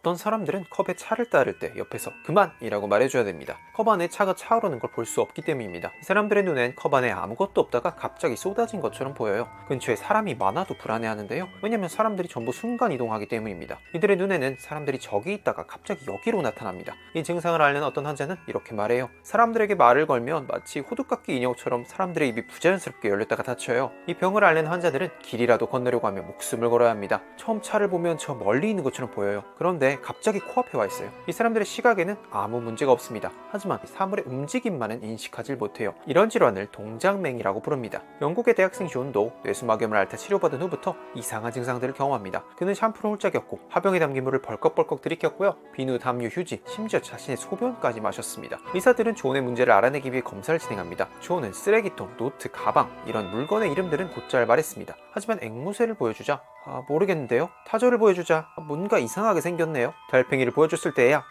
어떤 사람들은 컵에 차를 따를 때 옆에서 그만이라고 말해줘야 됩니다. 컵 안에 차가 차오르는 걸 볼 수 없기 때문입니다. 이 사람들의 눈엔 컵 안에 아무것도 없다가 갑자기 쏟아진 것처럼 보여요. 근처에 사람이 많아도 불안해하는데요. 왜냐면 사람들이 전부 순간 이동하기 때문입니다. 이들의 눈에는 사람들이 저기 있다가 갑자기 여기로 나타납니다. 이 증상을 앓는 어떤 환자는 이렇게 말해요. 사람들에게 말을 걸면 마치 호두깎이 인형처럼 사람들의 입이 부자연스럽게 열렸다가 닫혀요. 이 병을 앓는 환자들은 길이라도 건너려고 하면 목숨을 걸어야 합니다. 처음 차를 보면 저 멀리 있는 것처럼 보여요. 그런데 갑자기 코앞에 와 있어요. 이 사람들의 시각에는 아무 문제가 없습니다. 하지만 사물의 움직임만은 인식하지 못해요. 이런 질환을 동장맹이라고 부릅니다. 영국의 대학생 존도 뇌수막염을 앓다 치료받은 후부터 이상한 증상들을 경험합니다. 그는 샴푸를 홀짝였고 화병에 담긴 물을 벌컥벌컥 들이켰고요. 비누, 담요, 휴지, 심지어 자신의 소변까지 마셨습니다. 의사들은 존의 문제를 알아내기 위해 검사를 진행합니다. 존은 쓰레기통, 노트, 가방 이런 물건의 이름들은 곧잘 말했습니다. 하지만 앵무새를 보여주자 모르겠는데요? 타조를 보여주자 뭔가 이상하게 생겼네요. 달팽이를 보여줬을 때야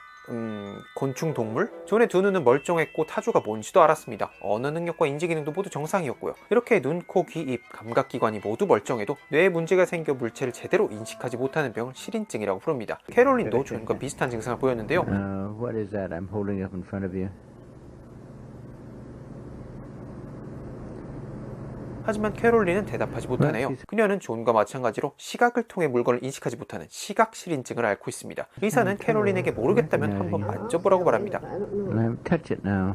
곤충 동물? 존의 두 눈은 멀쩡했고 타조가 뭔지도 알았습니다. 언어 능력과 인지 기능도 모두 정상이었고요. 이렇게 눈, 코, 귀, 입, 감각기관이 모두 멀쩡해도 뇌에 문제가 생겨 물체를 제대로 인식하지 못하는 병을 실인증이라고 부릅니다. 캐롤린도 존과 비슷한 증상을 보였는데요. What is that I'm holding up in front of you? 하지만 캐롤린은 대답하지 못하네요. 그녀는 존과 마찬가지로 시각을 통해 물건을 인식하지 못하는 시각실인증을 앓고 있습니다. 의사는 캐롤린에게 모르겠다면 한번 만져보라고 말합니다. Touch it now.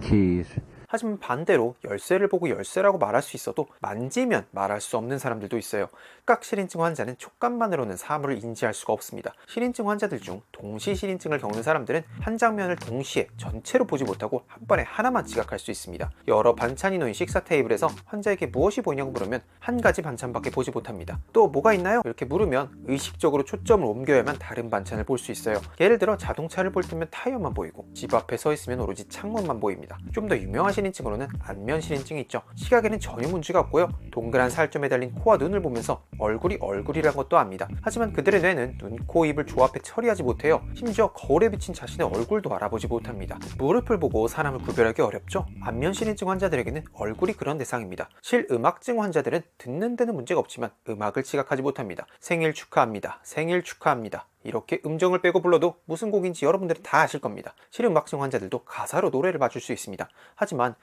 Keys. 하지만 반대로 열쇠를 보고 열쇠라고 말할 수 있어도 만지면 말할 수 없는 사람들도 있어요. 시각실인증 환자는 촉감만으로는 사물을 인지할 수가 없습니다. 실인증 환자들 중 동시실인증을 겪는 사람들은 한 장면을 동시에 전체로 보지 못하고 한 번에 하나만 지각할 수 있습니다. 여러 반찬이 놓인 식사 테이블에서 환자에게 무엇이 보이냐고 물으면 한 가지 반찬밖에 보지 못합니다. 또 뭐가 있나요? 이렇게 물으면 의식적으로 초점을 옮겨야만 다른 반찬을 볼 수 있어요. 예를 들어 자동차를 볼 때면 타이어만 보이고 집 앞에 서 있으면 오로지 창문만 보입니다. 좀 더 유명한 실인증으로는 안면 실인증이 있죠. 시각에는 전혀 문제가 없고요. 동그란 살점에 달린 코와 눈을 보면서 얼굴이란 것도 압니다. 하지만 그들의 뇌는 눈, 코, 입을 조합해 처리하지 못해요. 심지어 거울에 비친 자신의 얼굴도 알아보지 못합니다. 무릎을 보고 사람을 구별하기 어렵죠. 안면 실인증 환자들에게는 얼굴이 그런 대상입니다. 실음악증 환자들은 듣는 데는 문제가 없지만 음악을 지각하지 못합니다. 생일 축하합니다. 생일 축하합니다. 이렇게 음정을 빼고 불러도 무슨 곡인지 여러분들이 다 아실 겁니다. 실음악증 환자들도 가사로 노래를 맞출 수 있습니다. 하지만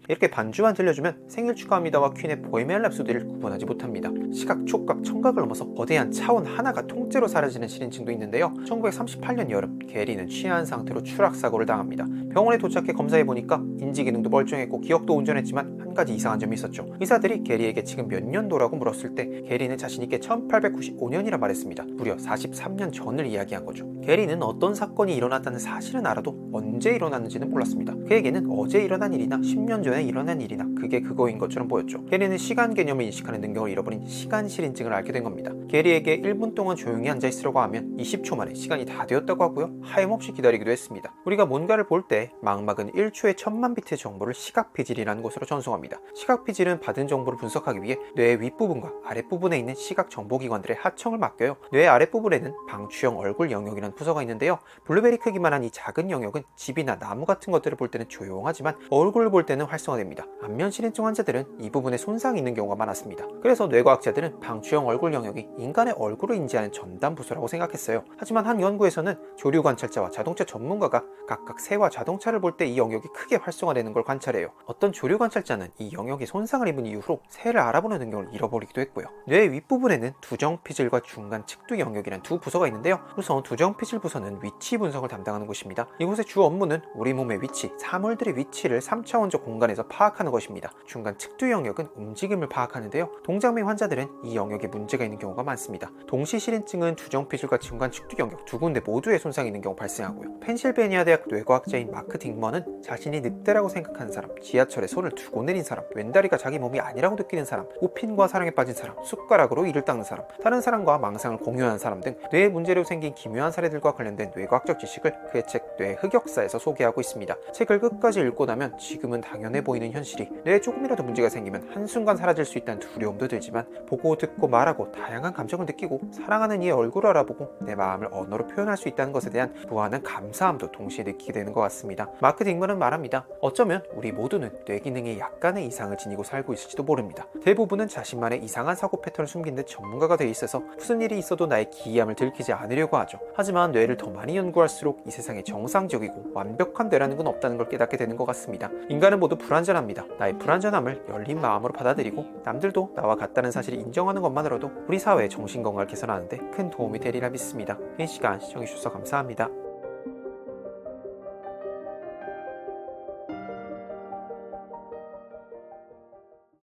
이렇게 반주만 들려주면 생일 축하합니다와 퀸의 보헤미안 랩소디를 구분하지 못합니다. 시각, 촉각, 청각을 넘어서 거대한 차원 하나가 통째로 사라지는 실인증도 있는데요. 1938년 여름 게리는 취한 상태로 추락사고를 당합니다. 병원에 도착해 검사해보니까 인지기능도 멀쩡했고 기억도 온전했지만 한 가지 이상한 점이 있었죠. 의사들이 게리에게 지금 몇 년도라고 물었을 때 게리는 자신있게 1895년이라 말했습니다. 무려 43년 전을 이야기한 거죠. 게리는 어떤 사건이 일어났다는 사실은 알아도 언제 일어났는지는 몰랐습니다. 그에게는 어제 일어난 일이나 10년 전에 일어난 일이나 그게 그거인 것처럼 보였죠. 게리는 시간 개념을 인식하는 능력을 잃어버린 시간실인증을 앓게 된 겁니다. 게리에게 1분 동안 조용히 앉아있으라고 하면 20초 만에 시간이 다 되었다고 하고요. 하염없이 기다리기도 했습니다. 우리가 뭔가를 볼 때 망막은 1초에 1000만 비트의 정보를 시각피질이라는 것으로 전송합니다. 시각피질은 받은 정보를 분석하기 위해 뇌의 윗부분과 아랫부분에 있는 시각 정보기관들의 하청을 맡겨요. 뇌 아랫부분에는 방추형 얼굴 영역이라는 부서가 있는데요. 블루베리 크기만한 이 작은 영역은 집이나 나무 같은 것들을 볼 때는 조용하지만 얼굴을 볼 때는 활성화됩니다. 안면 실인증 환자들은 이 부분에 손상이 있는 경우가 많았습니다. 그래서 뇌과학자들은 방추형 얼굴 영역이 인간의 얼굴을 인지하는 전담 부서라고 생각했어요. 하지만 한 연구에서는 조류 관찰자와 자동차 전문가가 각각 새와 자동차를 볼 때 이 영역이 크게 활성화되는 걸 관찰해요. 어떤 조류 관찰자는 이 영역이 손상을 입은 이후로 새를 알아보는 능력을 잃어버리기도 했고요. 뇌 윗부분에는 두정피질과 중간 측두 영역이란 두 부서가 있는데요. 우선 두정피질 부서는 위치 분석을 담당하는 곳입니다. 이곳의 주 업무는 우리 몸의 위치, 사물들의 위치를 3차원적 공간에서 파악하는 것입니다. 중간 측두 영역은 움직임을 파악하는데요. 동장맹 환자들은 이 영역에 문제가 있는 경우가 많습니다. 동시실인증은 두정피질과 중간 측두 영역 두 군데 모두에 손상이 있는 경우 발생하고요. 펜실베니아 대학 뇌과학자인 마크 딩먼은 자신이 늑대라고 생각하는 사람, 지하철에 손을 두고 내린 사람, 왼다리가 자기 몸이 아니라고 느끼는 사람, 우핀과 사랑에 빠진 사람, 숟가락으로 이를 닦는 사람, 다른 사람과 망상을 공유하는 사람 등 뇌 문제로 생긴 기묘한 사례들과 관련된 뇌과학적 지식을 그의 책 뇌 흑역사에서 소개하고 있습니다. 책을 끝까지 읽고 나면 지금은 당연해 보이는 현실이 뇌에 조금이라도 문제가 생기면 한순간 사라질 수 있다는 두려움도 들지만 보고 듣고 말하고 다양한 감정을 느끼고 사랑하는 이의 얼굴을 알아보고 내 마음을 언어로 표현할 수 있다는 것에 대한 무한한 감사함도 동시에 느끼게 되는 것 같습니다. 마크 딩먼은 말합니다. 어쩌면 우리 모두는 뇌 기능에 약간 약간의 이상을 지니고 살고 있을지도 모릅니다. 대부분은 자신만의 이상한 사고 패턴을 숨긴 데 전문가가 되어 있어서 무슨 일이 있어도 나의 기이함을 들키지 않으려고 하죠. 하지만 뇌를 더 많이 연구할수록 이 세상에 정상적이고 완벽한 뇌라는 건 없다는 걸 깨닫게 되는 것 같습니다. 인간은 모두 불완전합니다. 나의 불완전함을 열린 마음으로 받아들이고 남들도 나와 같다는 사실을 인정하는 것만으로도 우리 사회의 정신건강을 개선하는 데 큰 도움이 되리라 믿습니다. 긴 시간 시청해주셔서 감사합니다.